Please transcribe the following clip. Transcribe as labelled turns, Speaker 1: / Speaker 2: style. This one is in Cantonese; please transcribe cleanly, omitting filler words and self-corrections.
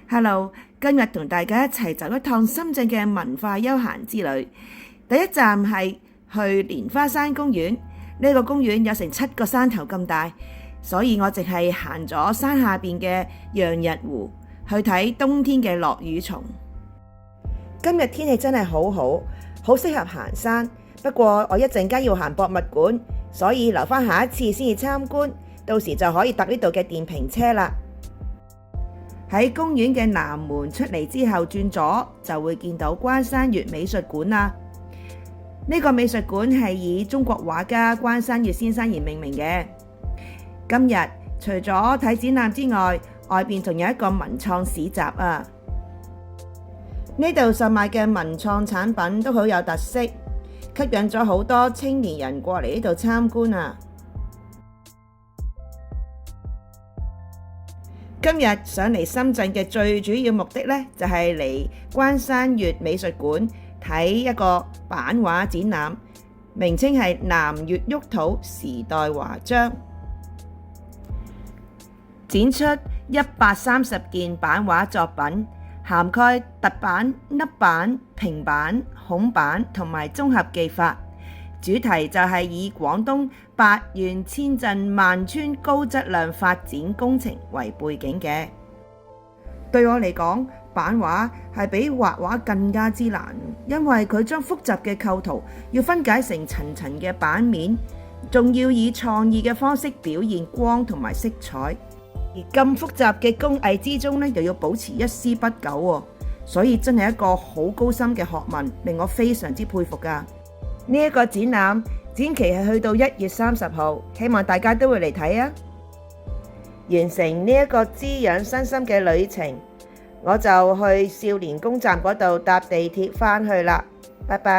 Speaker 1: Hello，今日同大家一齊走一趟深圳嘅文化休閒之旅。第一站係去蓮花山公園，呢個公園有成7個山頭咁大，所以我淨係行咗山下邊嘅漾日湖，去睇冬天嘅落雨蟲。今日天氣真係好好，好適合行山。不過我一陣間要行博物館，所以留返下一次先至參觀，到時就可以搭呢度嘅電瓶車啦。喺公園嘅南門出嚟之後轉左，就會見到關山月美術館啦。呢個美術館係以中國畫家關山月先生而命名嘅。今日除咗睇展覽之外，外邊仲有一個文創市集啊。呢度售賣嘅文創產品都好有特色，吸引咗好多青年人過嚟呢度參觀啊。今日上嚟深圳嘅最主要目的呢，就係嚟關山月美術館睇一個版畫展覽，名稱係南粵沃土時代華章，展出130件版畫作品，涵蓋凸版、凹版、平版、孔版同埋綜合技法。主題就係以廣東8縣千鎮萬村高質量發展工程為背景嘅。對我嚟講，版畫係比畫畫更加之難，因為佢將複雜嘅構圖要分解成層層嘅版面，仲要以創意嘅方式表現光同埋色彩。而咁複雜嘅工藝之中呢，又要保持一絲不苟喎，所以真係一個好高深嘅學問，令我非常之佩服㗎。呢一個展覽展期係去到1月30號，希望大家都會嚟睇啊！完成呢一個滋養身心嘅旅程，我就去少年宮站嗰度搭地鐵返去啦。拜拜。